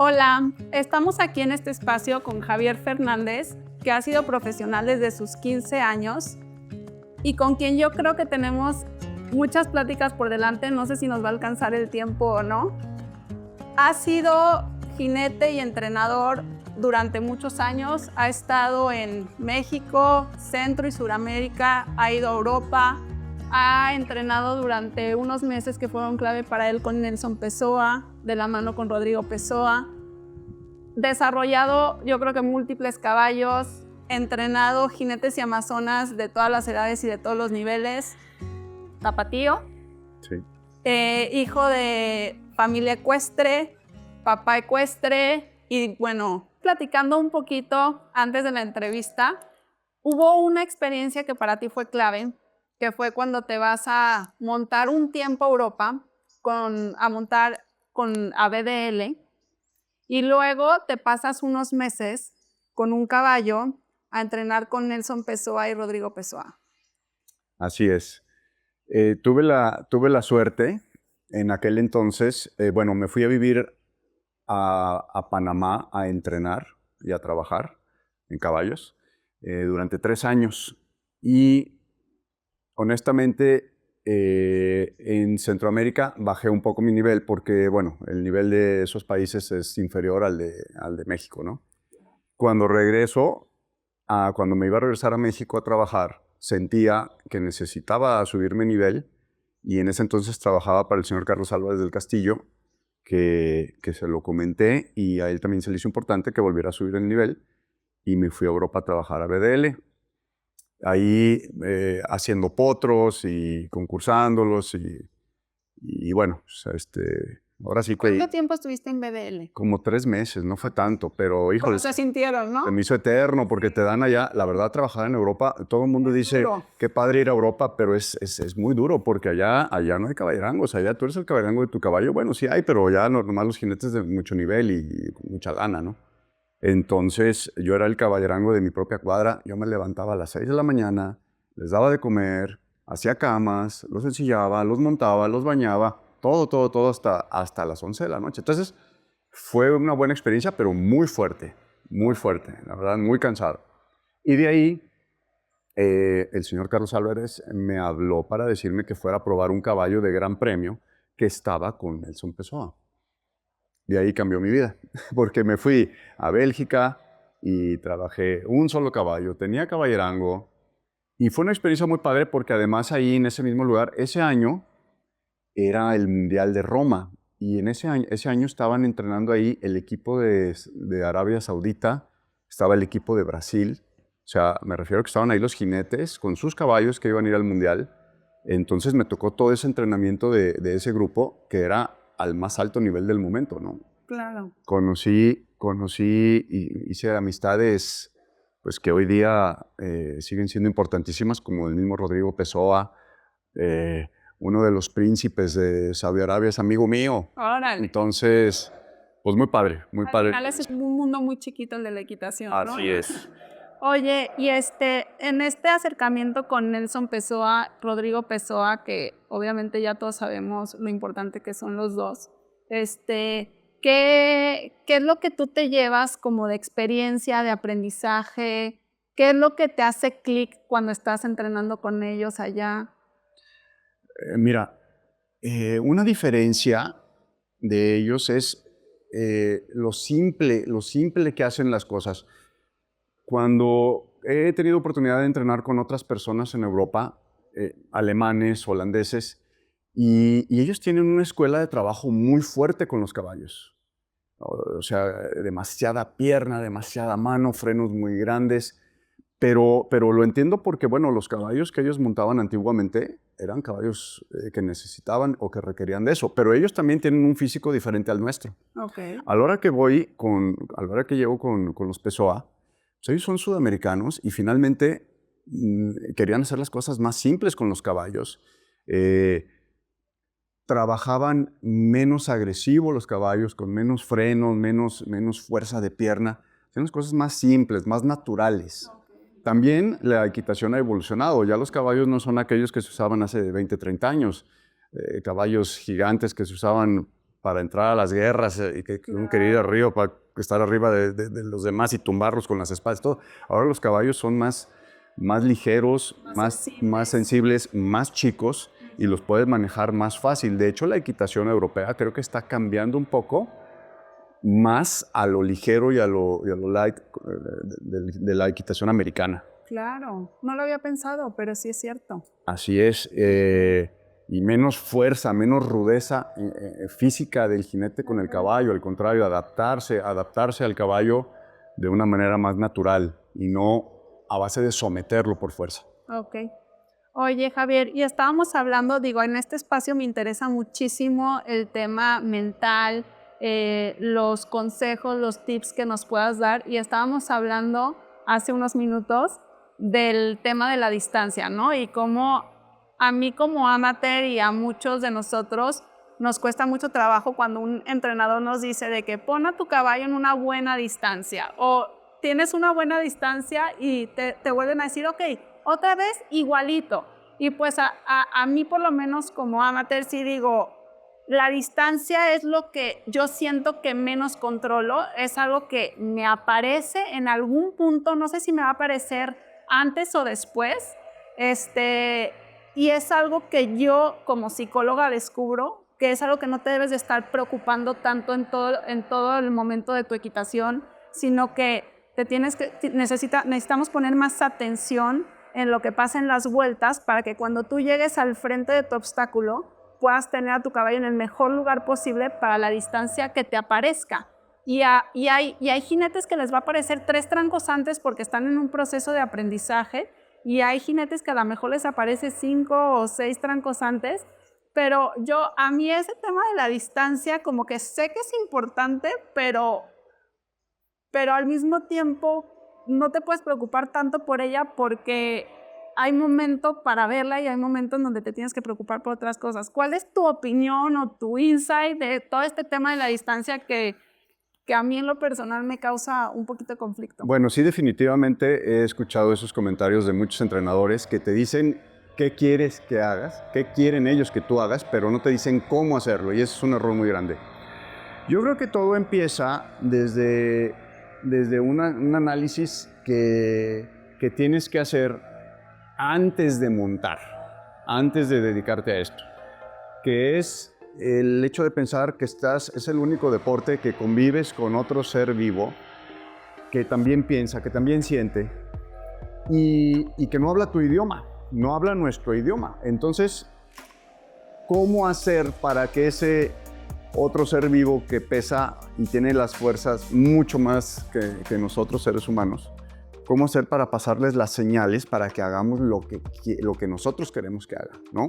Hola, estamos aquí en este espacio con Javier Fernández, que ha sido profesional desde sus 15 años y con quien yo creo que tenemos muchas pláticas por delante, no sé si nos va a alcanzar el tiempo o no. Ha sido jinete y entrenador durante muchos años, ha estado en México, Centro y Suramérica, ha ido a Europa, ha entrenado durante unos meses que fueron clave para él con Nelson Pessoa, de la mano con Rodrigo Pessoa, desarrollado yo creo que múltiples caballos, entrenado jinetes y amazonas de todas las edades y de todos los niveles, tapatío, Sí. Hijo de familia ecuestre, papá ecuestre y bueno, platicando un poquito antes de la entrevista, hubo una experiencia que para ti fue clave, que fue cuando te vas a montar un tiempo a Europa, a montar a BDL, y luego te pasas unos meses con un caballo a entrenar con Nelson Pessoa y Rodrigo Pessoa. Así es. Tuve la suerte en aquel entonces, bueno, me fui a vivir a Panamá a entrenar y a trabajar en caballos durante 3 años. Y honestamente, en Centroamérica bajé un poco mi nivel porque, bueno, el nivel de esos países es inferior al de México, ¿no? Cuando regreso, cuando me iba a regresar a México a trabajar, sentía que necesitaba subir mi nivel y en ese entonces trabajaba para el señor Carlos Álvarez del Castillo, que se lo comenté y a él también se le hizo importante que volviera a subir el nivel y me fui a Europa a trabajar a BDL. Ahí haciendo potros y concursándolos y bueno, pues, ahora sí que ¿Cuánto tiempo estuviste en BDL? como 3 meses, no fue tanto, pero híjole, ¿Cómo se sintieron, no? se me hizo eterno porque te dan allá, la verdad, trabajar en Europa, todo el mundo Es dice, duro. qué padre ir a Europa, pero es muy duro porque allá no hay caballerangos, allá tú eres el caballerango de tu caballo, bueno, sí hay, pero ya normal los jinetes de mucho nivel y con mucha lana, ¿no? Entonces yo era el caballerango de mi propia cuadra, yo me levantaba a las 6 de la mañana, les daba de comer, hacía camas, los ensillaba, los montaba, los bañaba, todo hasta las 11 de la noche. Entonces fue una buena experiencia, pero muy fuerte, la verdad, muy cansado. Y de ahí el señor Carlos Álvarez me habló para decirme que fuera a probar un caballo de gran premio que estaba con Nelson Pessoa. Y ahí cambió mi vida, porque me fui a Bélgica y trabajé un solo caballo, tenía caballerango, y fue una experiencia muy padre porque además ahí en ese mismo lugar, ese año era el Mundial de Roma, y en ese año estaban entrenando ahí el equipo de Arabia Saudita, estaba el equipo de Brasil, o sea, me refiero a que estaban ahí los jinetes con sus caballos que iban a ir al Mundial. Entonces me tocó todo ese entrenamiento de ese grupo que era al más alto nivel del momento, ¿no? Claro. Conocí y hice amistades pues, que hoy día siguen siendo importantísimas, como el mismo Rodrigo Pessoa, uno de los príncipes de Saudi Arabia es amigo mío. Órale. Entonces, pues muy padre, muy Al padre. final es un mundo muy chiquito el de la equitación, ¿no? Así es. Oye, y en este acercamiento con Nelson Pessoa, Rodrigo Pessoa, que obviamente ya todos sabemos lo importante que son los dos, ¿qué es lo que tú te llevas como de experiencia, de aprendizaje? ¿Qué es lo que te hace clic cuando estás entrenando con ellos allá? Mira, una diferencia de ellos es lo simple que hacen las cosas. Cuando he tenido oportunidad de entrenar con otras personas en Europa, alemanes, holandeses, y ellos tienen una escuela de trabajo muy fuerte con los caballos. O sea, demasiada pierna, demasiada mano, frenos muy grandes. Pero lo entiendo porque, bueno, los caballos que ellos montaban antiguamente eran caballos que necesitaban o que requerían de eso. Pero ellos también tienen un físico diferente al nuestro. Okay. A la hora que llego con los Pessoa, pues ellos son sudamericanos y finalmente querían hacer las cosas más simples con los caballos. Trabajaban menos agresivo los caballos, con menos frenos, menos fuerza de pierna. Hacían las cosas más simples, más naturales. También la equitación ha evolucionado. Ya los caballos no son aquellos que se usaban hace 20, 30 años. Caballos gigantes que se usaban para entrar a las guerras y que uno quería ir arriba para estar arriba de los demás y tumbarlos con las espadas, todo. Ahora los caballos son más ligeros, más sensibles, más chicos y los puedes manejar más fácil. De hecho, la equitación europea creo que está cambiando un poco más a lo ligero y a lo light de la equitación americana. Claro, no lo había pensado, pero sí es cierto. Así es, y menos fuerza, menos rudeza física del jinete con el caballo, al contrario, adaptarse al caballo de una manera más natural y no a base de someterlo por fuerza. Ok. Oye, Javier, y estábamos hablando, digo, en este espacio me interesa muchísimo el tema mental, los consejos, los tips que nos puedas dar, y estábamos hablando hace unos minutos del tema de la distancia, ¿no? Y cómo a mí como amateur y a muchos de nosotros nos cuesta mucho trabajo cuando un entrenador nos dice de que pon a tu caballo en una buena distancia o tienes una buena distancia y te vuelven a decir, ok, otra vez igualito. Y pues a mí por lo menos como amateur sí digo, la distancia es lo que yo siento que menos controlo, es algo que me aparece en algún punto, no sé si me va a aparecer antes o después, y es algo que yo como psicóloga descubro, que es algo que no te debes de estar preocupando tanto en todo el momento de tu equitación, sino que necesitamos poner más atención en lo que pasa en las vueltas para que cuando tú llegues al frente de tu obstáculo puedas tener a tu caballo en el mejor lugar posible para la distancia que te aparezca. Y hay jinetes que les va a aparecer 3 trancos antes porque están en un proceso de aprendizaje y hay jinetes que a lo mejor les aparece 5 o 6 trancos antes, pero a mí ese tema de la distancia como que sé que es importante, pero al mismo tiempo no te puedes preocupar tanto por ella porque hay momento para verla y hay momentos en donde te tienes que preocupar por otras cosas. ¿Cuál es tu opinión o tu insight de todo este tema de la distancia que a mí en lo personal me causa un poquito de conflicto? Bueno, sí, definitivamente he escuchado esos comentarios de muchos entrenadores que te dicen qué quieres que hagas, qué quieren ellos que tú hagas, pero no te dicen cómo hacerlo y eso es un error muy grande. Yo creo que todo empieza desde un análisis que tienes que hacer antes de montar, antes de dedicarte a esto, que es el hecho de pensar que es el único deporte que convives con otro ser vivo que también piensa, que también siente y que no habla tu idioma, no habla nuestro idioma. Entonces, ¿cómo hacer para que ese otro ser vivo que pesa y tiene las fuerzas mucho más que nosotros seres humanos, cómo hacer para pasarles las señales para que hagamos lo que nosotros queremos que haga, ¿no?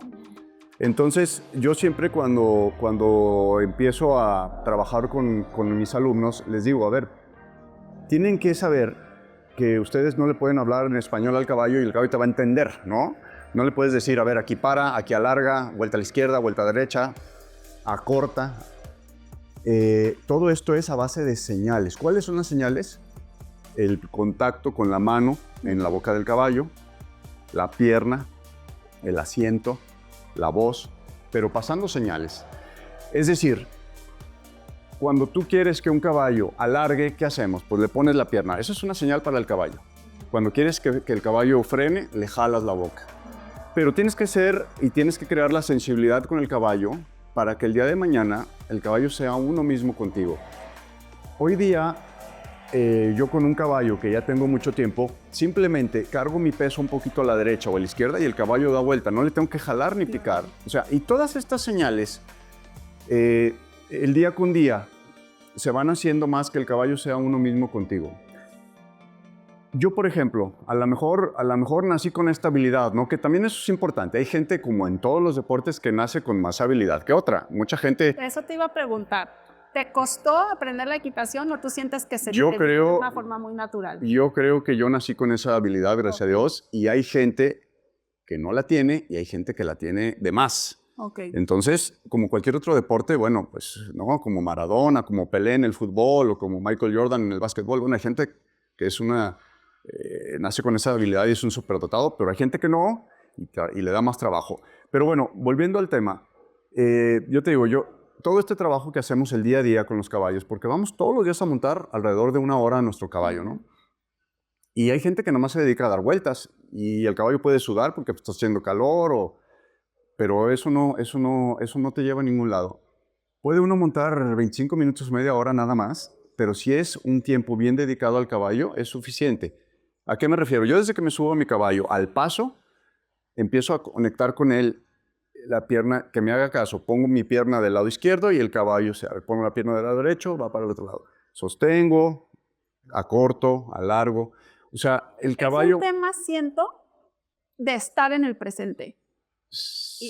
Entonces, yo siempre cuando empiezo a trabajar con mis alumnos, les digo, a ver, tienen que saber que ustedes no le pueden hablar en español al caballo y el caballo te va a entender, ¿no? No le puedes decir, a ver, aquí para, aquí alarga, vuelta a la izquierda, vuelta a la derecha, acorta. Todo esto es a base de señales. ¿Cuáles son las señales? El contacto con la mano en la boca del caballo, la pierna, el asiento, la voz, pero pasando señales. Es decir, cuando tú quieres que un caballo alargue, ¿qué hacemos? Pues le pones la pierna. Eso es una señal para el caballo. Cuando quieres que el caballo frene, le jalas la boca. Pero tienes que crear la sensibilidad con el caballo para que el día de mañana el caballo sea uno mismo contigo. Hoy día, yo con un caballo que ya tengo mucho tiempo, simplemente cargo mi peso un poquito a la derecha o a la izquierda y el caballo da vuelta. No le tengo que jalar ni picar. O sea, y todas estas señales, el día con día, se van haciendo más que el caballo sea uno mismo contigo. Yo, por ejemplo, a lo mejor nací con esta habilidad, ¿no? Que también eso es importante. Hay gente, como en todos los deportes, que nace con más habilidad que otra. Mucha gente... Eso te iba a preguntar. ¿Te costó aprender la equitación o tú sientes que se te dio de una forma muy natural? Yo creo que yo nací con esa habilidad, gracias a Dios, y hay gente que no la tiene y hay gente que la tiene de más. Okay. Entonces, como cualquier otro deporte, bueno, pues, ¿no? Como Maradona, como Pelé en el fútbol o como Michael Jordan en el básquetbol, bueno, hay gente que es nace con esa habilidad y es un superdotado, pero hay gente que no y le da más trabajo. Pero bueno, volviendo al tema, yo te digo, todo este trabajo que hacemos el día a día con los caballos, porque vamos todos los días a montar alrededor de 1 hora a nuestro caballo, ¿no? Y hay gente que nomás se dedica a dar vueltas y el caballo puede sudar porque está haciendo calor, pero eso no te lleva a ningún lado. Puede uno montar 25 minutos, media hora nada más, pero si es un tiempo bien dedicado al caballo, es suficiente. ¿A qué me refiero? Yo desde que me subo a mi caballo al paso, empiezo a conectar con él la pierna, que me haga caso. Pongo mi pierna del lado izquierdo y el caballo se abre. Pongo la pierna del lado derecho, va para el otro lado. Sostengo, acorto, alargo. O sea, el caballo... Es un tema, siento, de estar en el presente,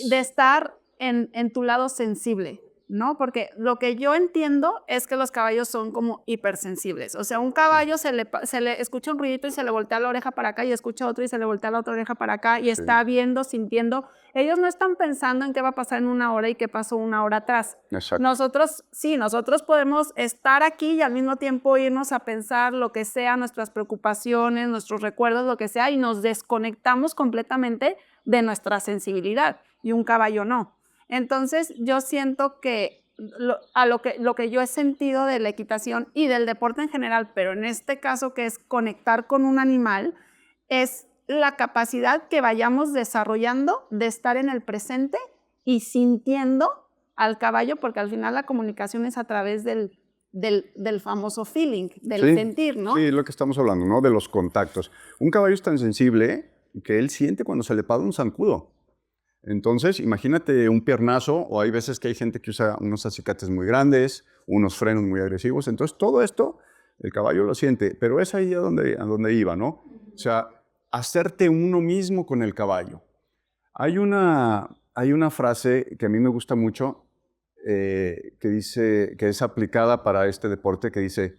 de estar en tu lado sensible, ¿no? Porque lo que yo entiendo es que los caballos son como hipersensibles. O sea, un caballo se le escucha un ruidito y se le voltea la oreja para acá y escucha otro y se le voltea la otra oreja para acá y está viendo, sintiendo. Ellos no están pensando en qué va a pasar en 1 hora y qué pasó 1 hora atrás. Exacto. Nosotros podemos estar aquí y al mismo tiempo irnos a pensar lo que sea, nuestras preocupaciones, nuestros recuerdos, lo que sea, y nos desconectamos completamente de nuestra sensibilidad, y un caballo no. Entonces, yo siento que lo que yo he sentido de la equitación y del deporte en general, pero en este caso que es conectar con un animal, es la capacidad que vayamos desarrollando de estar en el presente y sintiendo al caballo, porque al final la comunicación es a través del famoso feeling, del sentir, ¿no? Sí, es lo que estamos hablando, ¿no? De los contactos. Un caballo es tan sensible que él siente cuando se le paga un zancudo. Entonces, imagínate un piernazo, o hay veces que hay gente que usa unos acicates muy grandes, unos frenos muy agresivos. Entonces, todo esto, el caballo lo siente, pero es ahí a donde iba, ¿no? O sea, hacerte uno mismo con el caballo. Hay una frase que a mí me gusta mucho, que dice, que es aplicada para este deporte, que dice,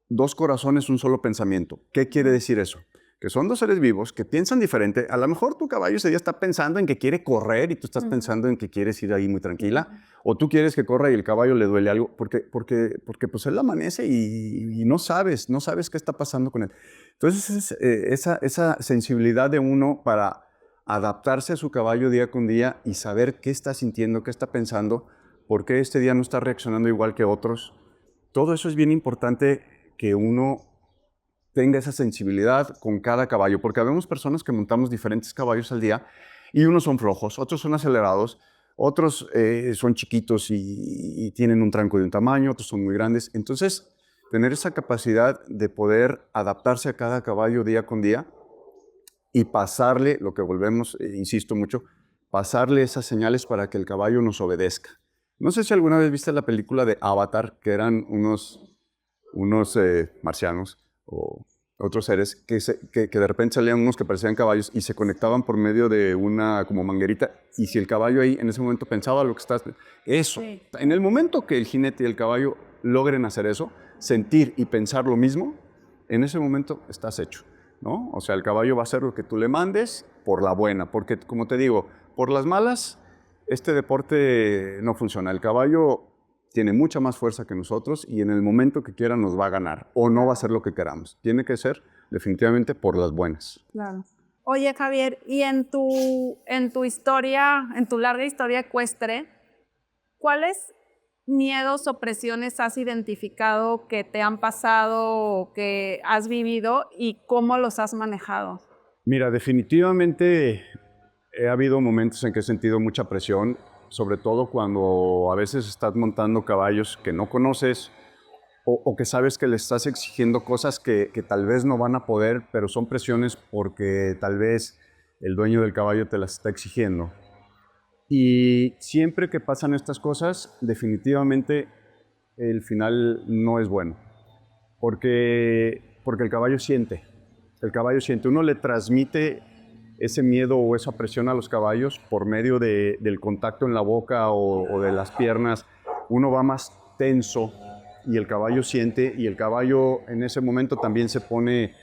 2 corazones, un solo pensamiento. ¿Qué quiere decir eso? Que son 2 seres vivos que piensan diferente. A lo mejor tu caballo ese día está pensando en que quiere correr y tú estás pensando en que quieres ir ahí muy tranquila. O tú quieres que corra y el caballo le duele algo porque pues él amanece y no sabes qué está pasando con él. Entonces esa sensibilidad de uno para adaptarse a su caballo día con día y saber qué está sintiendo, qué está pensando, por qué este día no está reaccionando igual que otros. Todo eso es bien importante, que uno tenga esa sensibilidad con cada caballo, porque habemos personas que montamos diferentes caballos al día y unos son flojos, otros son acelerados, otros son chiquitos y tienen un tranco de un tamaño, otros son muy grandes. Entonces, tener esa capacidad de poder adaptarse a cada caballo día con día y pasarle, lo que volvemos, insisto mucho, pasarle esas señales para que el caballo nos obedezca. No sé si alguna vez viste la película de Avatar, que eran unos marcianos o otros seres que de repente salían unos que parecían caballos y se conectaban por medio de una como manguerita, y si el caballo ahí en ese momento pensaba lo que estás... Eso. Sí. En el momento que el jinete y el caballo logren hacer eso, sentir y pensar lo mismo, en ese momento estás hecho, ¿no? O sea, el caballo va a hacer lo que tú le mandes por la buena, porque como te digo, por las malas, este deporte no funciona. El caballo tiene mucha más fuerza que nosotros y en el momento que quiera nos va a ganar o no va a hacer lo que queramos. Tiene que ser definitivamente por las buenas. Claro. Oye, Javier, y en tu historia, en tu larga historia ecuestre, ¿cuáles miedos o presiones has identificado que te han pasado o que has vivido y cómo los has manejado? Mira, definitivamente ha habido momentos en que he sentido mucha presión, sobre todo cuando a veces estás montando caballos que no conoces o que sabes que le estás exigiendo cosas que tal vez no van a poder, pero son presiones porque tal vez el dueño del caballo te las está exigiendo. Y siempre que pasan estas cosas, definitivamente el final no es bueno, porque el caballo siente. El caballo siente. Uno le transmite ese miedo o esa presión a los caballos por medio del contacto en la boca o de las piernas. Uno va más tenso y el caballo siente, y el caballo en ese momento también se pone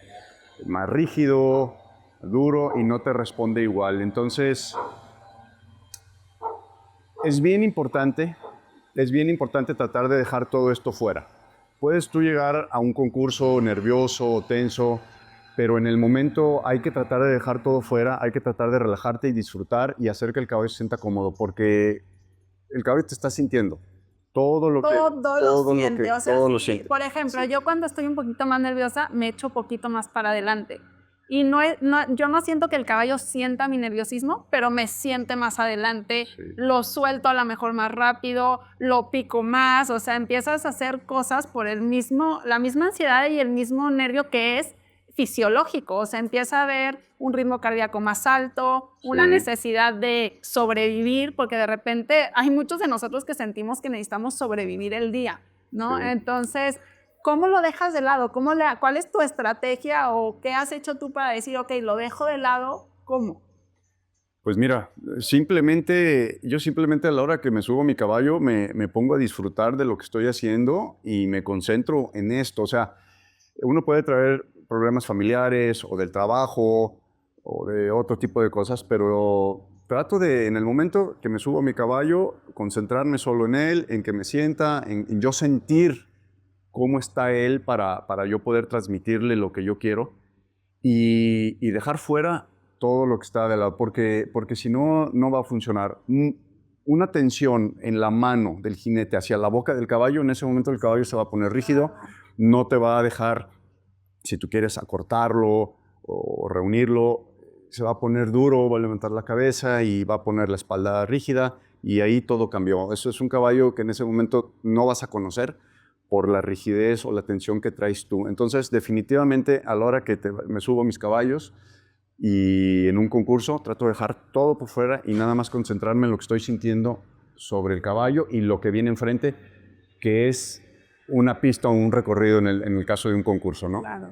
más rígido, duro y no te responde igual. Entonces, es bien importante tratar de dejar todo esto fuera. Puedes tú llegar a un concurso nervioso o tenso, pero en el momento hay que tratar de dejar todo fuera, hay que tratar de relajarte y disfrutar y hacer que el caballo se sienta cómodo, porque el caballo te está sintiendo. Todo lo siente. O sea, todo lo sí, siente. por ejemplo, yo cuando estoy un poquito más nerviosa, me echo un poquito más para adelante. Y yo no siento que el caballo sienta mi nerviosismo, pero me siente más adelante, Sí. lo suelto a lo mejor más rápido, lo pico más, o sea, empiezas a hacer cosas por la misma ansiedad y el mismo nervio que es fisiológico, o sea, empieza a haber un ritmo cardíaco más alto, una necesidad de sobrevivir, porque de repente hay muchos de nosotros que sentimos que necesitamos sobrevivir el día, ¿no? Sí. Entonces, ¿cómo lo dejas de lado? ¿Cuál es tu estrategia o qué has hecho tú para decir, ok, lo dejo de lado? ¿Cómo? Pues mira, yo simplemente a la hora que me subo a mi caballo me pongo a disfrutar de lo que estoy haciendo y me concentro en esto. O sea, uno puede traer problemas familiares o del trabajo o de otro tipo de cosas, pero trato de, en el momento que me subo a mi caballo, concentrarme solo en él, en que me sienta, en yo sentir cómo está él para yo poder transmitirle lo que yo quiero y dejar fuera todo lo que está de lado, porque si no, no va a funcionar. Una tensión en la mano del jinete hacia la boca del caballo, en ese momento el caballo se va a poner rígido, no te va a dejar, si tú quieres acortarlo o reunirlo, se va a poner duro, va a levantar la cabeza y va a poner la espalda rígida y ahí todo cambió. Eso es un caballo que en ese momento no vas a conocer por la rigidez o la tensión que traes tú. Entonces, definitivamente, a la hora que me subo a mis caballos y en un concurso, trato de dejar todo por fuera y nada más concentrarme en lo que estoy sintiendo sobre el caballo y lo que viene enfrente, que es una pista o un recorrido en el caso de un concurso, ¿no? Claro.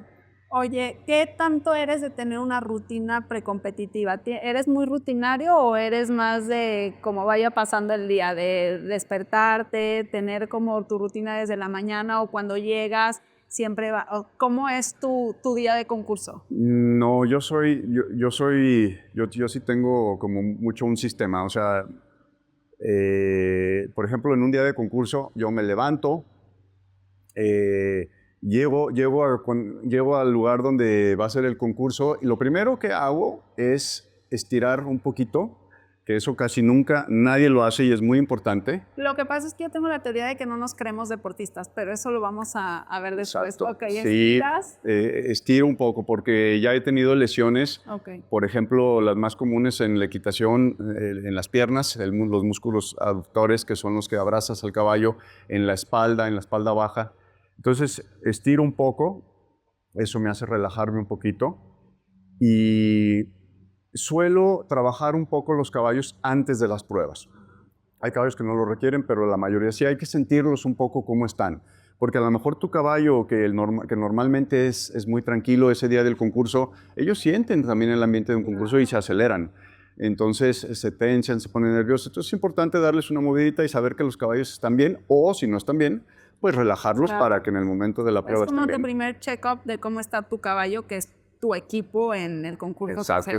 Oye, ¿qué tanto eres de tener una rutina precompetitiva? ¿Eres muy rutinario o eres más de cómo vaya pasando el día, de despertarte, tener como tu rutina desde la mañana o cuando llegas siempre va? ¿Cómo es tu día de concurso? No, yo sí tengo como mucho un sistema. O sea, por ejemplo, en un día de concurso yo me levanto, llego al lugar donde va a ser el concurso y lo primero que hago es estirar un poquito, que eso casi nunca nadie lo hace y es muy importante. Lo que pasa es que yo tengo la teoría de que no nos creemos deportistas, pero eso lo vamos a ver después. Exacto. Okay, Sí, estiro un poco porque ya he tenido lesiones, por ejemplo, las más comunes en la equitación, en las piernas, los músculos aductores, que son los que abrazas al caballo, en la espalda baja. Entonces, estiro un poco, eso me hace relajarme un poquito y suelo trabajar un poco los caballos antes de las pruebas. Hay caballos que no lo requieren, pero la mayoría sí hay que sentirlos un poco cómo están. Porque a lo mejor tu caballo, que normalmente es muy tranquilo ese día del concurso, ellos sienten también el ambiente de un concurso y se aceleran. Entonces se tensan, se ponen nerviosos. Entonces es importante darles una movidita y saber que los caballos están bien, o si no están bien, pues relajarlos para que en el momento de la prueba estén bien. Es como tu primer check-up de cómo está tu caballo, que es tu equipo en el concurso. Exacto,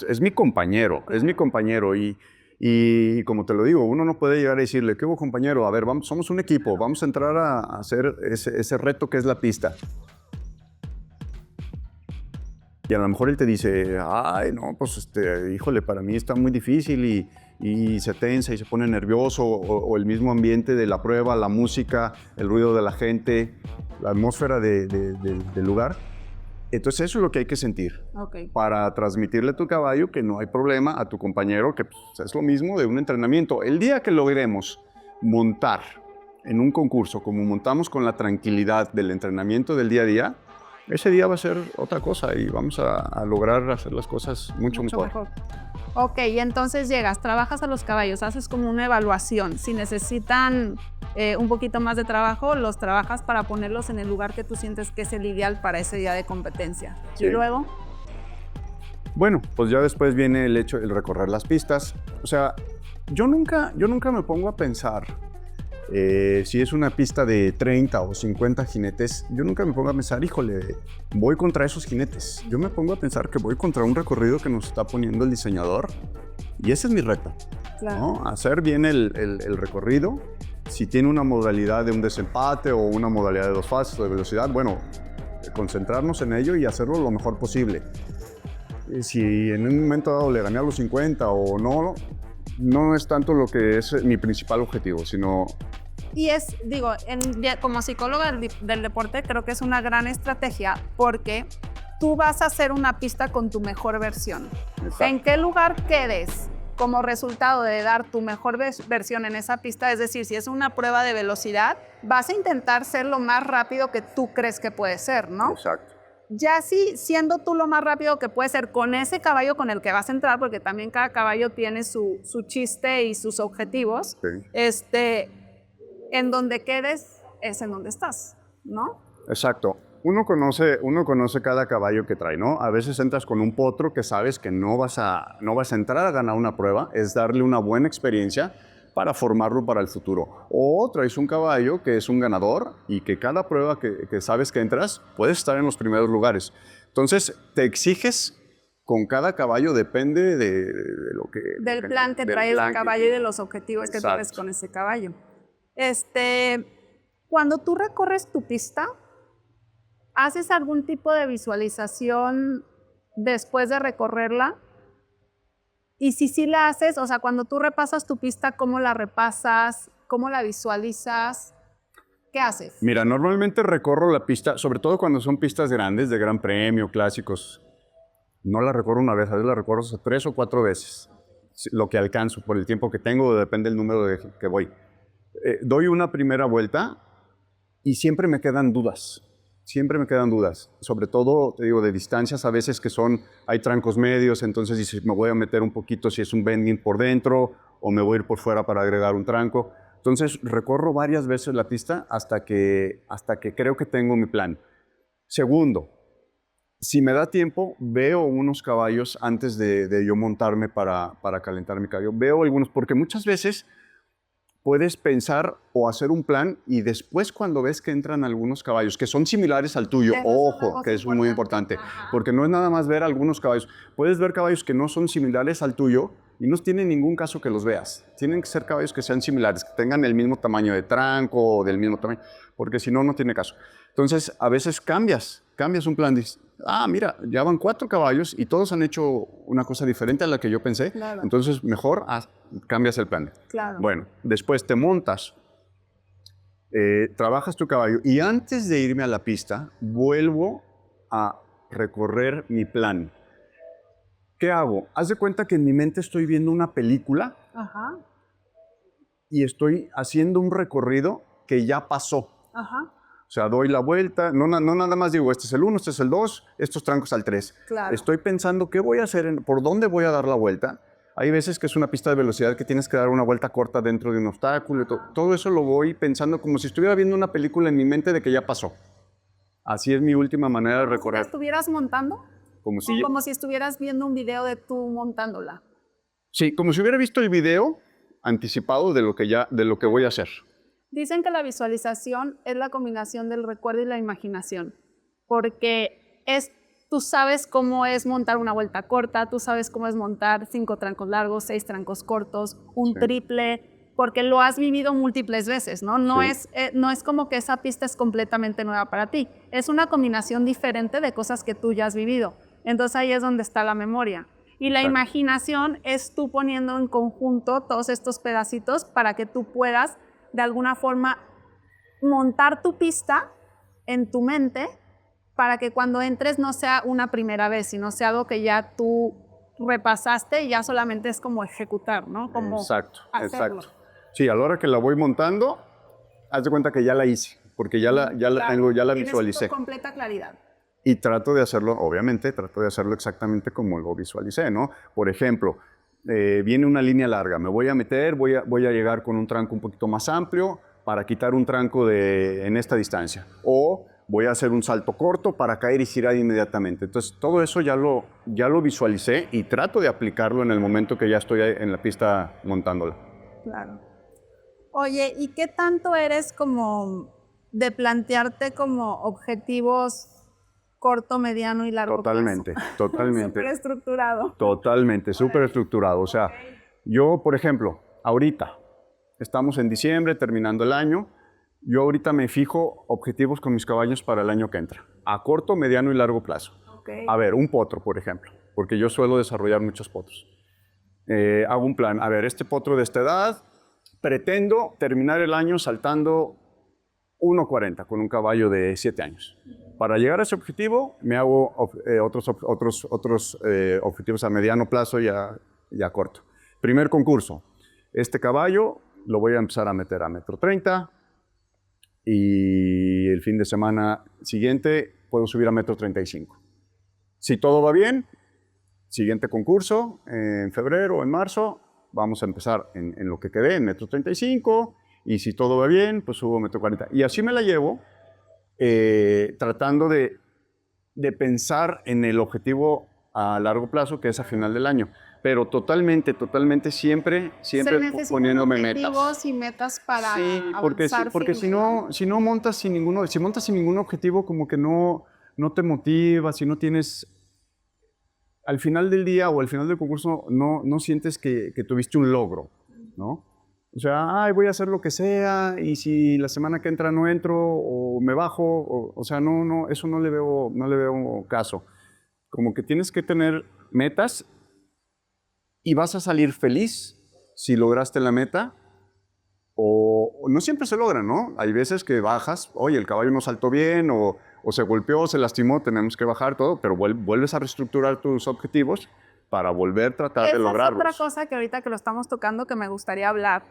es mi compañero, es mi compañero y como te lo digo, uno no puede llegar a decirle, ¿qué hubo, compañero? A ver, somos un equipo, vamos a entrar a hacer ese reto que es la pista. Y a lo mejor él te dice, ay, no, pues híjole, para mí está muy difícil y se tensa y se pone nervioso, o el mismo ambiente de la prueba, la música, el ruido de la gente, la atmósfera del lugar. Entonces eso es lo que hay que sentir para transmitirle a tu caballo que no hay problema, a tu compañero que pues, es lo mismo de un entrenamiento. El día que logremos montar en un concurso como montamos con la tranquilidad del entrenamiento del día a día, ese día va a ser otra cosa y vamos a lograr hacer las cosas mucho mejor. Ok, y entonces llegas, trabajas a los caballos, haces como una evaluación. Si necesitan un poquito más de trabajo, los trabajas para ponerlos en el lugar que tú sientes que es el ideal para ese día de competencia. Sí. ¿Y luego? Bueno, pues ya después viene el recorrer las pistas. O sea, yo nunca me pongo a pensar si es una pista de 30 o 50 jinetes, yo nunca me pongo a pensar, híjole, voy contra esos jinetes. Yo me pongo a pensar que voy contra un recorrido que nos está poniendo el diseñador y ese es mi reto. Claro. ¿No? Hacer bien el recorrido. Si tiene una modalidad de un desempate o una modalidad de 2 fases o de velocidad, bueno, concentrarnos en ello y hacerlo lo mejor posible. Si en un momento dado le gané a los 50 o no, no es tanto lo que es mi principal objetivo, sino... Y es, digo, como psicóloga del deporte, creo que es una gran estrategia porque tú vas a hacer una pista con tu mejor versión. Exacto. ¿En qué lugar quedes como resultado de dar tu mejor versión en esa pista? Es decir, si es una prueba de velocidad, vas a intentar ser lo más rápido que tú crees que puede ser, ¿no? Exacto. Ya sí, siendo tú lo más rápido que puede ser con ese caballo con el que vas a entrar, porque también cada caballo tiene su chiste y sus objetivos, Sí. En donde quedes es en donde estás, ¿no? Exacto. Uno conoce cada caballo que trae, ¿no? A veces entras con un potro que sabes que no vas a entrar a ganar una prueba, es darle una buena experiencia para formarlo para el futuro. O traes un caballo que es un ganador y que cada prueba que sabes que entras, puedes estar en los primeros lugares. Entonces, te exiges con cada caballo, depende de lo que... Del plan que del trae plan el caballo y de los objetivos que Exacto. tienes con ese caballo. Cuando tú recorres tu pista, ¿haces algún tipo de visualización después de recorrerla? Y si sí la haces, o sea, cuando tú repasas tu pista, ¿cómo la repasas? ¿Cómo la visualizas? ¿Qué haces? Mira, normalmente recorro la pista, sobre todo cuando son pistas grandes, de gran premio, clásicos. No la recorro una vez, a veces la recorro 3 o 4 veces. Lo que alcanzo por el tiempo que tengo, depende del número que voy. Doy una primera vuelta y siempre me quedan dudas. Siempre me quedan dudas. Sobre todo, te digo, de distancias a veces que hay trancos medios, entonces si me voy a meter un poquito, si es un bending por dentro o me voy a ir por fuera para agregar un tranco. Entonces recorro varias veces la pista hasta que creo que tengo mi plan. Segundo, si me da tiempo, veo unos caballos antes de yo montarme para calentar mi caballo. Veo algunos, porque muchas veces puedes pensar o hacer un plan y después cuando ves que entran algunos caballos que son similares al tuyo, ojo, que es muy importante, porque no es nada más ver algunos caballos. Puedes ver caballos que no son similares al tuyo y no tiene ningún caso que los veas. Tienen que ser caballos que sean similares, que tengan el mismo tamaño de tranco o del mismo tamaño, porque si no, no tiene caso. Entonces, a veces cambias un plan, dices, mira, ya van 4 caballos y todos han hecho una cosa diferente a la que yo pensé, Claro. entonces mejor cambias el plan. Claro. Bueno, después te montas, trabajas tu caballo y antes de irme a la pista, vuelvo a recorrer mi plan. ¿Qué hago? Haz de cuenta que en mi mente estoy viendo una película Ajá. y estoy haciendo un recorrido que ya pasó. Ajá. O sea, doy la vuelta, no nada más digo, este es el 1, este es el 2, estos trancos al 3. Claro. Estoy pensando qué voy a hacer, por dónde voy a dar la vuelta. Hay veces que es una pista de velocidad que tienes que dar una vuelta corta dentro de un obstáculo. Todo eso lo voy pensando como si estuviera viendo una película en mi mente de que ya pasó. Así es mi última manera de recorrer. ¿Como si estuvieras montando? Como si, Como si estuvieras viendo un video de tú montándola. sí, como si hubiera visto el video anticipado de lo que voy a hacer. Dicen que la visualización es la combinación del recuerdo y la imaginación, porque tú sabes cómo es montar una vuelta corta, tú sabes cómo es montar 5 trancos largos, 6 trancos cortos, un triple, porque lo has vivido múltiples veces, ¿no? No es como que esa pista es completamente nueva para ti, es una combinación diferente de cosas que tú ya has vivido. Entonces ahí es donde está la memoria. Y la imaginación es tú poniendo en conjunto todos estos pedacitos para que tú puedas de alguna forma montar tu pista en tu mente para que cuando entres no sea una primera vez, sino sea algo que ya tú repasaste y ya solamente es como ejecutar, ¿no? Como Exacto. Sí, a la hora que la voy montando, haz de cuenta que ya la hice, porque ya la visualicé. Tienes completa claridad. Y trato de hacerlo, obviamente, exactamente como lo visualicé, ¿no? Por ejemplo, viene una línea larga, me voy a meter, voy a llegar con un tranco un poquito más amplio para quitar un tranco en esta distancia. O voy a hacer un salto corto para caer y girar inmediatamente. Entonces, todo eso ya lo visualicé y trato de aplicarlo en el momento que ya estoy en la pista montándola. Claro. Oye, ¿y qué tanto eres como de plantearte como objetivos corto, mediano y largo Totalmente. Súper estructurado. Totalmente, súper estructurado. O sea, yo, por ejemplo, ahorita, estamos en diciembre, terminando el año, yo ahorita me fijo objetivos con mis caballos para el año que entra, a corto, mediano y largo plazo. A ver, un potro, por ejemplo, porque yo suelo desarrollar muchos potros. hago un plan. A ver, este potro de esta edad, pretendo terminar el año saltando 1.40 con un caballo de 7 años. Para llegar a ese objetivo, me hago otros objetivos a mediano plazo y a corto. Primer concurso. Este caballo lo voy a empezar a meter a 1.30 m y el fin de semana siguiente puedo subir a 1.35 m. Si todo va bien, siguiente concurso, en febrero o en marzo, vamos a empezar en lo que quedé, en 1.35 m, y si todo va bien, pues subo a 1.40 m. Y así me la llevo, tratando de pensar en el objetivo a largo plazo, que es a final del año. Pero totalmente, siempre poniéndome metas. Objetivos y metas para avanzar. Porque si montas sin ningún objetivo, como que no te motivas, si no tienes, al final del día o al final del concurso, no sientes que tuviste un logro, ¿no? O sea, voy a hacer lo que sea, y si la semana que entra no entro, o me bajo, o sea, eso no le veo caso. Como que tienes que tener metas y vas a salir feliz si lograste la meta, o no siempre se logra, ¿no? Hay veces que bajas, oye, el caballo no saltó bien, o se golpeó, se lastimó, tenemos que bajar todo, pero vuelves a reestructurar tus objetivos para volver a tratar de lograrlos. Esa es otra cosa que ahorita que lo estamos tocando que me gustaría hablar.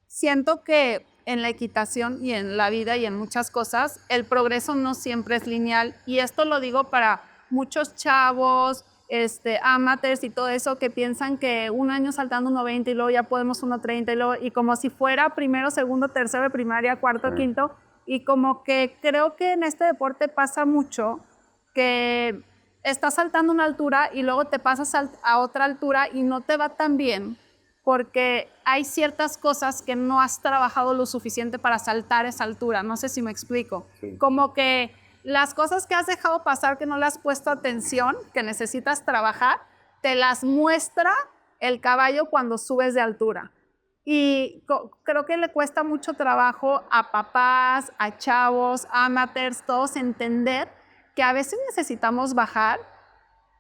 Siento que en la equitación y en la vida y en muchas cosas, el progreso no siempre es lineal, y esto lo digo para muchos chavos, amateurs y todo eso, que piensan que un año saltando 1.20 y luego ya podemos 1.30 y como si fuera primero, segundo, tercero de primaria, cuarto, quinto, y como que creo que en este deporte pasa mucho que estás saltando una altura y luego te pasas a otra altura y no te va tan bien porque hay ciertas cosas que no has trabajado lo suficiente para saltar esa altura. No sé si me explico. Sí. Como que las cosas que has dejado pasar, que no le has puesto atención, que necesitas trabajar, te las muestra el caballo cuando subes de altura. Y creo que le cuesta mucho trabajo a papás, a chavos, a amateurs, todos entender que a veces necesitamos bajar,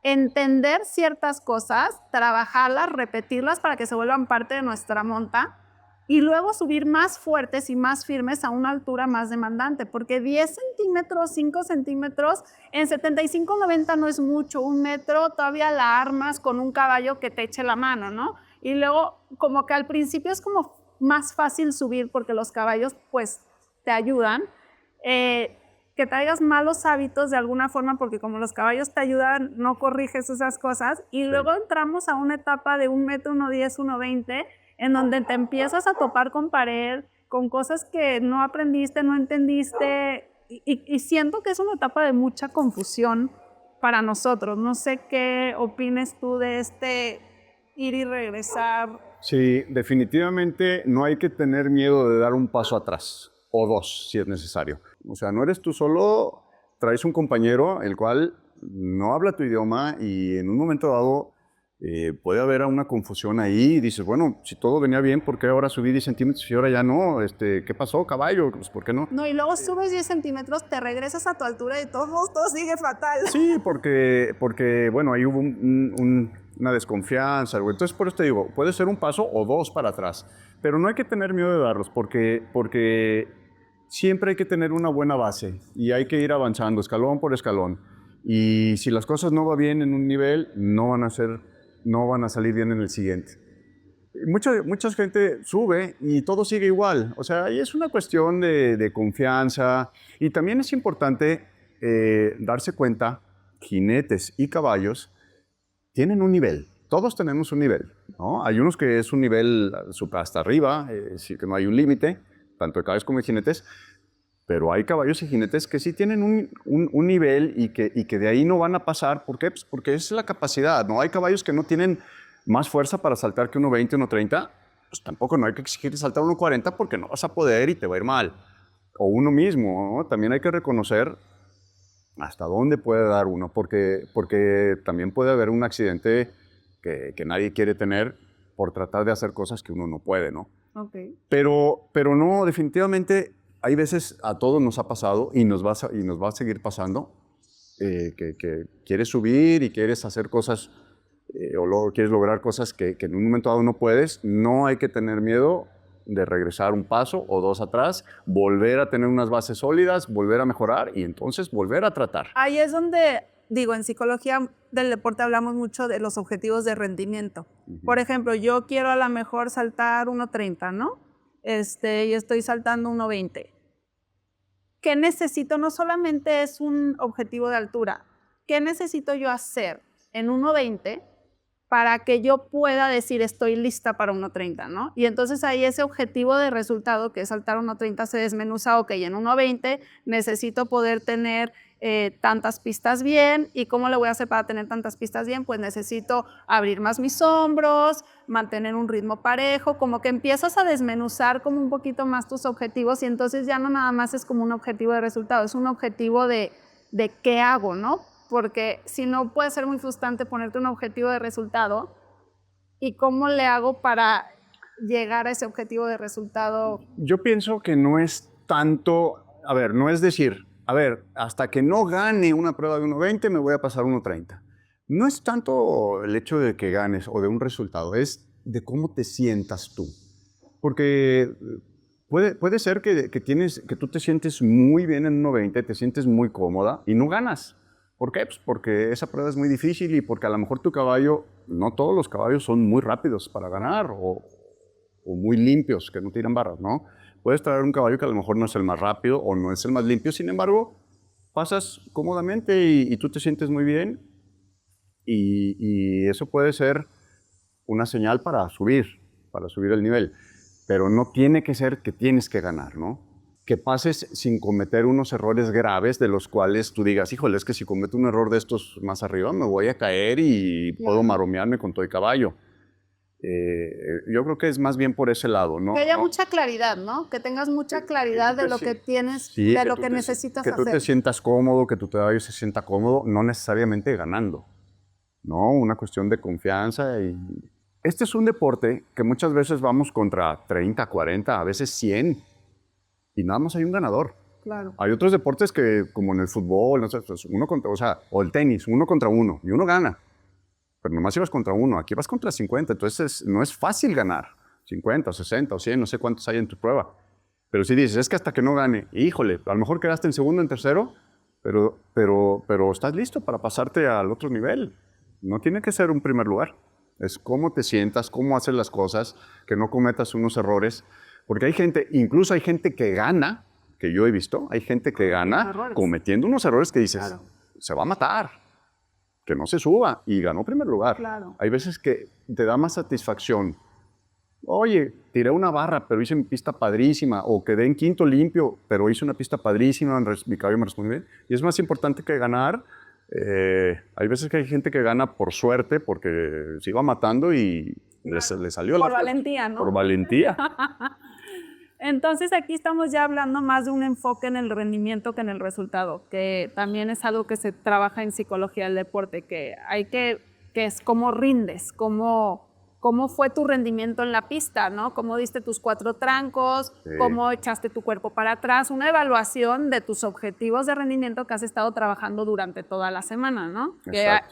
entender ciertas cosas, trabajarlas, repetirlas para que se vuelvan parte de nuestra monta, y luego subir más fuertes y más firmes a una altura más demandante, porque 10 centímetros, 5 centímetros, en 75-90 no es mucho, 1 metro todavía la armas con un caballo que te eche la mano, ¿no? Y luego como que al principio es como más fácil subir porque los caballos pues te ayudan, que traigas malos hábitos de alguna forma, porque como los caballos te ayudan, no corriges esas cosas, y luego entramos a una etapa de 1 metro, 1.10, 1.20, en donde te empiezas a topar con pared, con cosas que no aprendiste, no entendiste, y siento que es una etapa de mucha confusión para nosotros. No sé qué opines tú de ir y regresar. Sí, definitivamente no hay que tener miedo de dar un paso atrás, o dos, si es necesario. O sea, no eres tú solo, traes un compañero el cual no habla tu idioma, y en un momento dado puede haber una confusión ahí, y dices, bueno, si todo venía bien, ¿por qué ahora subí 10 centímetros y ahora ya no? ¿Qué pasó, caballo? Pues, ¿por qué no? No, y luego subes 10 centímetros, te regresas a tu altura y todo sigue fatal. Sí, porque bueno, ahí hubo una desconfianza. Entonces, por eso te digo, puede ser un paso o dos para atrás, pero no hay que tener miedo de darlos, porque siempre hay que tener una buena base y hay que ir avanzando escalón por escalón. Y si las cosas no van bien en un nivel, no van a salir bien en el siguiente. Mucha gente sube y todo sigue igual. O sea, ahí es una cuestión de confianza. Y también es importante darse cuenta, jinetes y caballos tienen un nivel. Todos tenemos un nivel, ¿no? Hay unos que es un nivel hasta arriba, sí, que no hay un límite, tanto de caballos como de jinetes, pero hay caballos y jinetes que sí tienen un nivel y que de ahí no van a pasar. ¿Por qué? Pues porque es la capacidad, ¿no? Hay caballos que no tienen más fuerza para saltar que 1.20, 1.30, pues tampoco no hay que exigir saltar 1.40 porque no vas a poder y te va a ir mal. O uno mismo, ¿no? También hay que reconocer hasta dónde puede dar uno, porque también puede haber un accidente que nadie quiere tener por tratar de hacer cosas que uno no puede, ¿no? Okay. Pero no, definitivamente hay veces, a todos nos ha pasado y nos va a seguir pasando, que quieres subir y quieres hacer cosas o luego quieres lograr cosas que en un momento dado no puedes, no hay que tener miedo de regresar un paso o dos atrás, volver a tener unas bases sólidas, volver a mejorar y entonces volver a tratar. Ahí es donde, digo, en psicología del deporte hablamos mucho de los objetivos de rendimiento. Por ejemplo, yo quiero a lo mejor saltar 1.30, ¿no? Y estoy saltando 1.20. ¿Qué necesito? No solamente es un objetivo de altura. ¿Qué necesito yo hacer en 1.20 para que yo pueda decir estoy lista para 1.30, ¿no? Y entonces ahí ese objetivo de resultado, que es saltar 1.30, se desmenuza, ok, en 1.20 necesito poder tener tantas pistas bien. ¿Y cómo le voy a hacer para tener tantas pistas bien? Pues necesito abrir más mis hombros, mantener un ritmo parejo, como que empiezas a desmenuzar como un poquito más tus objetivos y entonces ya no nada más es como un objetivo de resultado, es un objetivo de qué hago, ¿no? Porque si no puede ser muy frustrante ponerte un objetivo de resultado y cómo le hago para llegar a ese objetivo de resultado. Yo pienso que no es tanto, a ver, no es decir, a ver, hasta que no gane una prueba de 1.20 me voy a pasar 1.30. No es tanto el hecho de que ganes o de un resultado, es de cómo te sientas tú. Porque puede ser que tú te sientes muy bien en 1.20, te sientes muy cómoda y no ganas. ¿Por qué? Pues porque esa prueba es muy difícil y porque a lo mejor tu caballo, no todos los caballos son muy rápidos para ganar o muy limpios, que no tiran barras, ¿no? Puedes traer un caballo que a lo mejor no es el más rápido o no es el más limpio, sin embargo, pasas cómodamente y tú te sientes muy bien y eso puede ser una señal para subir el nivel, pero no tiene que ser que tienes que ganar, ¿no? Que pases sin cometer unos errores graves de los cuales tú digas, híjole, es que si cometo un error de estos más arriba me voy a caer y puedo maromearme con todo el caballo. Yo creo que es más bien por ese lado, ¿no? Que haya mucha claridad, ¿no? Que tengas mucha claridad de lo que tienes, sí, de lo que necesitas hacer. Que tú te sientas cómodo, que tu caballo se sienta cómodo, no necesariamente ganando, ¿no? Una cuestión de confianza. Este es un deporte que muchas veces vamos contra 30, 40, a veces 100, y nada más hay un ganador. Claro. Hay otros deportes que, como en el fútbol, no sé, pues o el tenis, 1 contra 1, y uno gana. Pero nomás ibas contra 1, aquí vas contra 50, entonces no es fácil ganar. 50, 60 o 100, no sé cuántos hay en tu prueba. Pero si dices, es que hasta que no gane, híjole, a lo mejor quedaste en segundo, en tercero, pero estás listo para pasarte al otro nivel. No tiene que ser un primer lugar. Es cómo te sientas, cómo haces las cosas, que no cometas unos errores. Porque hay gente, incluso hay gente que gana, que yo he visto, hay gente que gana cometiendo unos errores que dices, se va a matar. Que no se suba y ganó primer lugar. Claro. Hay veces que te da más satisfacción. Oye, tiré una barra, pero hice mi pista padrísima. O quedé en quinto limpio, pero hice una pista padrísima, mi caballo me respondió bien. Y es más importante que ganar. Hay veces que hay gente que gana por suerte, porque se iba matando y le salió Por valentía, ¿no? Por valentía. Entonces aquí estamos ya hablando más de un enfoque en el rendimiento que en el resultado, que también es algo que se trabaja en psicología del deporte, que es cómo rindes, cómo fue tu rendimiento en la pista, ¿no? Cómo diste tus 4 trancos, sí. Cómo echaste tu cuerpo para atrás, una evaluación de tus objetivos de rendimiento que has estado trabajando durante toda la semana, ¿no?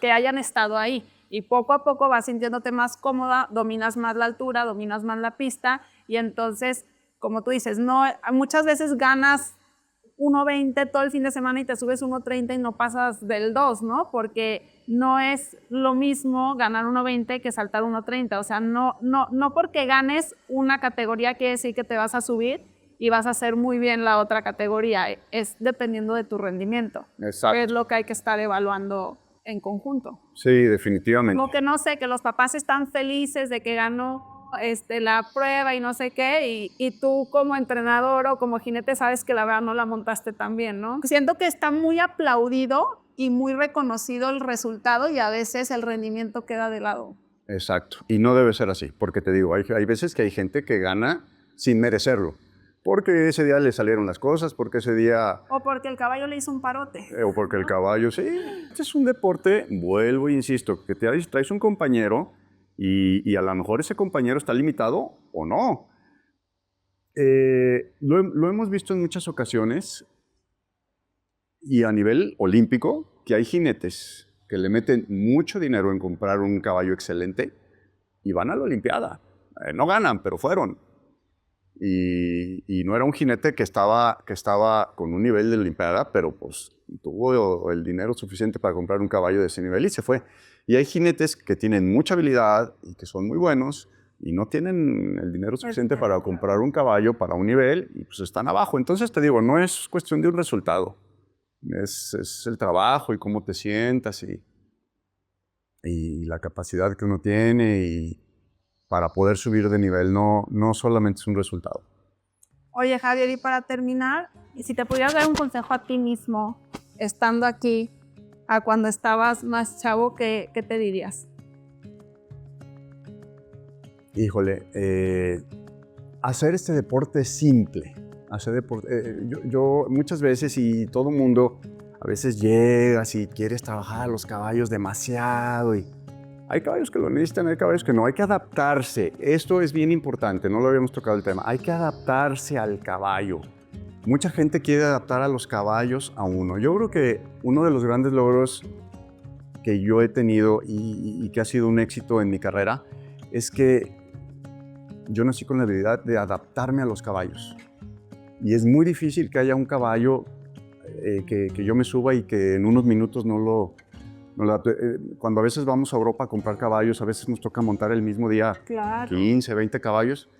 Que hayan estado ahí. Y poco a poco vas sintiéndote más cómoda, dominas más la altura, dominas más la pista y entonces, como tú dices, no, muchas veces ganas 1.20 todo el fin de semana y te subes 1.30 y no pasas del 2, ¿no? Porque no es lo mismo ganar 1.20 que saltar 1.30. O sea, no porque ganes una categoría quiere decir que te vas a subir y vas a hacer muy bien la otra categoría. Es dependiendo de tu rendimiento. Exacto. Que es lo que hay que estar evaluando en conjunto. Sí, definitivamente. Como que no sé, que los papás están felices de que ganó la prueba y no sé qué, y tú como entrenador o como jinete sabes que la verdad no la montaste tan bien, ¿no? Siento que está muy aplaudido y muy reconocido el resultado y a veces el rendimiento queda de lado. Exacto, y no debe ser así, porque te digo, hay veces que hay gente que gana sin merecerlo, porque ese día le salieron las cosas, porque ese día... O porque el caballo le hizo un parote. O porque el caballo, sí. Este es un deporte, vuelvo e insisto, que traes un compañero y a lo mejor ese compañero está limitado o no. Lo hemos visto en muchas ocasiones y a nivel olímpico que hay jinetes que le meten mucho dinero en comprar un caballo excelente y van a la Olimpiada. No ganan, pero fueron. Y no era un jinete que estaba con un nivel de Olimpiada, pero pues tuvo el dinero suficiente para comprar un caballo de ese nivel y se fue. Y hay jinetes que tienen mucha habilidad y que son muy buenos y no tienen el dinero suficiente para comprar un caballo para un nivel y pues están abajo. Entonces te digo, no es cuestión de un resultado. Es el trabajo y cómo te sientas y la capacidad que uno tiene y para poder subir de nivel, no solamente es un resultado. Oye, Javier, y para terminar, si te pudieras dar un consejo a ti mismo, estando aquí, a cuando estabas más chavo, ¿qué te dirías? Híjole, hacer este deporte simple. Yo muchas veces, y todo mundo, a veces llegas y quieres trabajar a los caballos demasiado y hay caballos que lo necesitan, hay caballos que no. Hay que adaptarse. Esto es bien importante, no lo habíamos tocado el tema. Hay que adaptarse al caballo. Mucha gente quiere adaptar a los caballos a uno. Yo creo que uno de los grandes logros que yo he tenido y que ha sido un éxito en mi carrera es que yo nací con la habilidad de adaptarme a los caballos. Y es muy difícil que haya un caballo que yo me suba y que en unos minutos no lo adapte. Cuando a veces vamos a Europa a comprar caballos, a veces nos toca montar el mismo día Claro. 15, 20 caballos.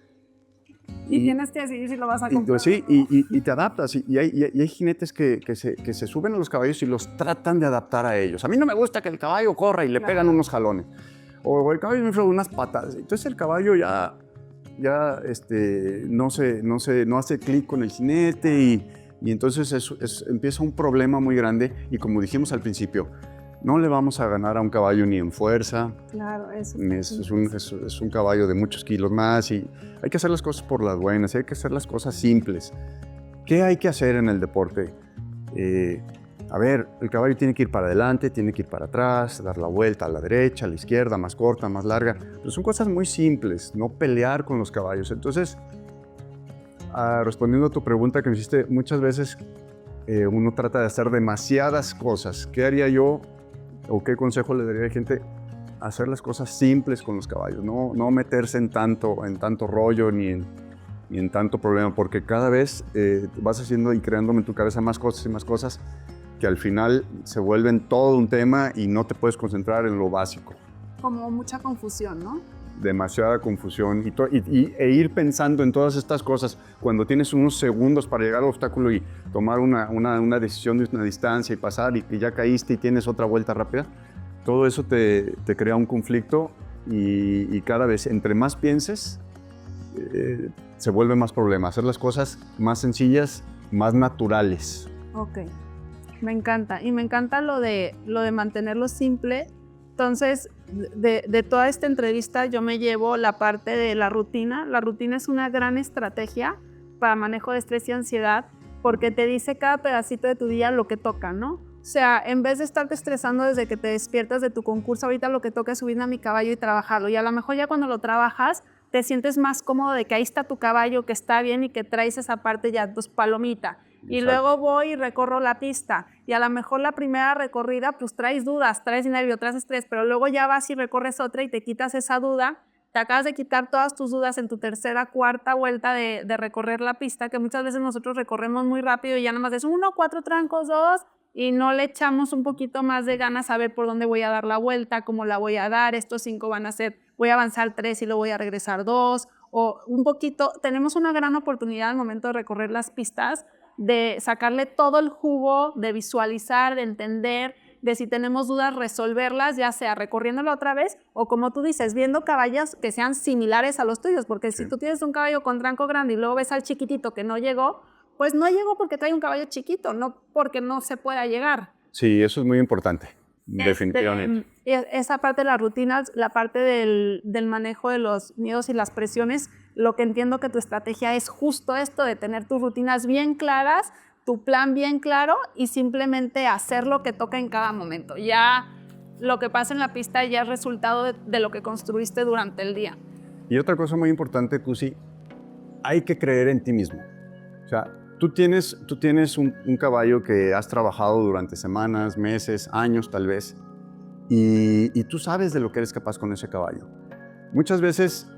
Y tienes que decidir si lo vas a comprar. Sí, y te adaptas. Y hay jinetes que se suben a los caballos y los tratan de adaptar a ellos. A mí no me gusta que el caballo corra y le pegan unos jalones. O el caballo me infla unas patadas. Entonces el caballo ya no hace clic con el jinete y entonces empieza un problema muy grande. Y como dijimos al principio, no le vamos a ganar a un caballo ni en fuerza. Claro, eso. Es un caballo de muchos kilos más y hay que hacer las cosas por las buenas, hay que hacer las cosas simples. ¿Qué hay que hacer en el deporte? A ver, el caballo tiene que ir para adelante, tiene que ir para atrás, dar la vuelta a la derecha, a la izquierda, más corta, más larga. Pero son cosas muy simples, no pelear con los caballos. Entonces, respondiendo a tu pregunta que me hiciste, muchas veces uno trata de hacer demasiadas cosas. ¿Qué haría yo o qué consejo le daría a la gente? Hacer las cosas simples con los caballos, no meterse en tanto rollo ni en tanto problema, porque cada vez vas haciendo y creándome en tu cabeza más cosas y más cosas que al final se vuelven todo un tema y no te puedes concentrar en lo básico. Como mucha confusión, ¿no? Demasiada confusión e ir pensando en todas estas cosas cuando tienes unos segundos para llegar al obstáculo y tomar una decisión de una distancia y pasar y ya caíste y tienes otra vuelta rápida. Todo eso te crea un conflicto y cada vez entre más pienses se vuelve más problema. Hacer las cosas más sencillas, más naturales. Ok, me encanta. Y me encanta lo de mantenerlo simple. Entonces, de toda esta entrevista yo me llevo la parte de la rutina. La rutina es una gran estrategia para manejo de estrés y ansiedad porque te dice cada pedacito de tu día lo que toca, ¿no? O sea, en vez de estarte estresando desde que te despiertas de tu concurso, ahorita lo que toca es subirme a mi caballo y trabajarlo. Y a lo mejor ya cuando lo trabajas, te sientes más cómodo de que ahí está tu caballo, que está bien y que traes esa parte ya, pues palomita. Y Exacto. luego voy y recorro la pista. Y a lo mejor la primera recorrida, pues traes dudas, traes nervio, traes estrés, pero luego ya vas y recorres otra y te quitas esa duda. Te acabas de quitar todas tus dudas en tu tercera, cuarta vuelta de recorrer la pista, que muchas veces nosotros recorremos muy rápido y ya nada más es 1, 4 trancos, 2, y no le echamos un poquito más de ganas a ver por dónde voy a dar la vuelta, cómo la voy a dar, estos 5 van a ser, voy a avanzar 3 y luego voy a regresar 2, o un poquito, tenemos una gran oportunidad al momento de recorrer las pistas de sacarle todo el jugo, de visualizar, de entender, de si tenemos dudas, resolverlas, ya sea recorriéndolo otra vez o como tú dices, viendo caballos que sean similares a los tuyos, porque si tú tienes un caballo con tranco grande y luego ves al chiquitito que no llegó, pues no llegó porque trae un caballo chiquito, no porque no se pueda llegar. Sí, eso es muy importante, definitivamente. Esa parte de las rutinas, la parte del manejo de los miedos y las presiones, lo que entiendo que tu estrategia es justo esto de tener tus rutinas bien claras, tu plan bien claro y simplemente hacer lo que toca en cada momento. Ya lo que pasa en la pista ya es resultado de lo que construiste durante el día. Y otra cosa muy importante, Cusi, hay que creer en ti mismo. O sea, tú tienes un caballo que has trabajado durante semanas, meses, años tal vez, y tú sabes de lo que eres capaz con ese caballo. Muchas veces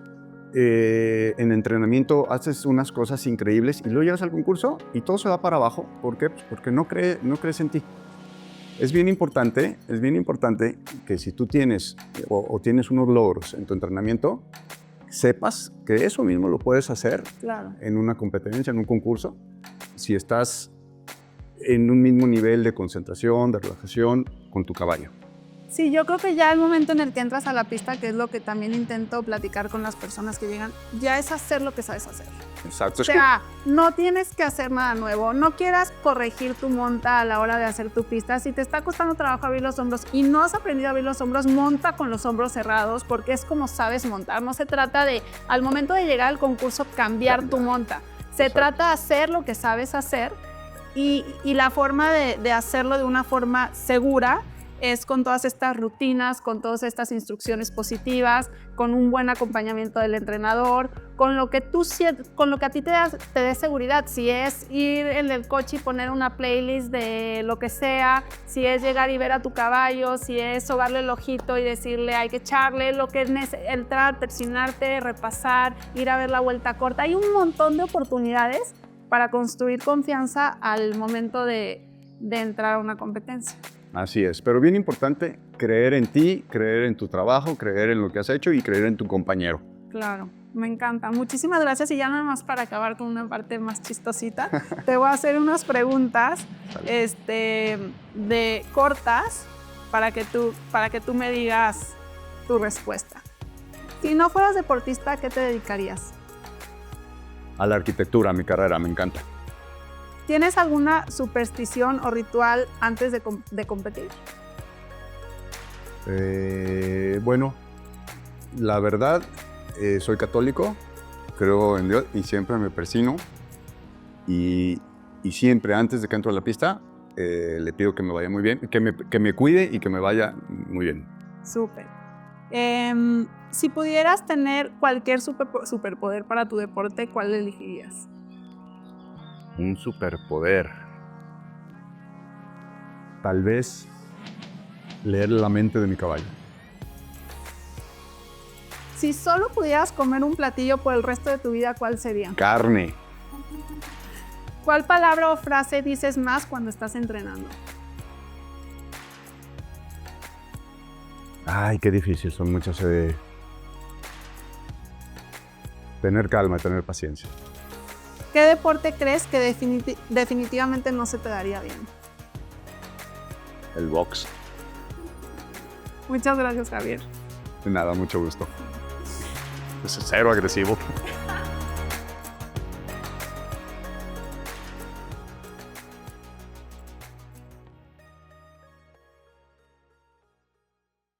en entrenamiento haces unas cosas increíbles y luego llegas al concurso y todo se va para abajo. ¿Por qué? Pues porque no crees en ti. Es bien importante que si tú tienes o tienes unos logros en tu entrenamiento, sepas que eso mismo lo puedes hacer en una competencia, en un concurso, si estás en un mismo nivel de concentración, de relajación con tu caballo. Sí, yo creo que ya el momento en el que entras a la pista, que es lo que también intento platicar con las personas que llegan, ya es hacer lo que sabes hacer. Exacto. O sea, no tienes que hacer nada nuevo, no quieras corregir tu monta a la hora de hacer tu pista. Si te está costando trabajo abrir los hombros y no has aprendido a abrir los hombros, monta con los hombros cerrados porque es como sabes montar. No se trata de, al momento de llegar al concurso, cambiar tu monta. Se trata de hacer lo que sabes hacer y la forma de hacerlo de una forma segura es con todas estas rutinas, con todas estas instrucciones positivas, con un buen acompañamiento del entrenador, con lo que a ti te dé seguridad. Si es ir en el coche y poner una playlist de lo que sea, si es llegar y ver a tu caballo, si es sobarle el ojito y decirle hay que echarle, lo que es entrar, persignarte, repasar, ir a ver la vuelta corta. Hay un montón de oportunidades para construir confianza al momento de entrar a una competencia. Así es, pero bien importante creer en ti, creer en tu trabajo, creer en lo que has hecho y creer en tu compañero. Claro, me encanta. Muchísimas gracias. Y ya nada más para acabar con una parte más chistosita, te voy a hacer unas preguntas de cortas para que tú me digas tu respuesta. Si no fueras deportista, ¿a qué te dedicarías? A la arquitectura, a mi carrera, me encanta. ¿Tienes alguna superstición o ritual antes de competir? Bueno, la verdad, soy católico, creo en Dios y siempre me persino. Y siempre antes de que entro a la pista, le pido que me vaya muy bien, que me cuide y que me vaya muy bien. Súper. Si pudieras tener cualquier superpoder para tu deporte, ¿cuál elegirías? Un superpoder. Tal vez leer la mente de mi caballo. Si solo pudieras comer un platillo por el resto de tu vida, ¿cuál sería? Carne. ¿Cuál palabra o frase dices más cuando estás entrenando? Ay, qué difícil, son muchas. Tener calma, tener paciencia. ¿Qué deporte crees que definitivamente no se te daría bien? El box. Muchas gracias, Javier. De nada, mucho gusto. Es cero agresivo.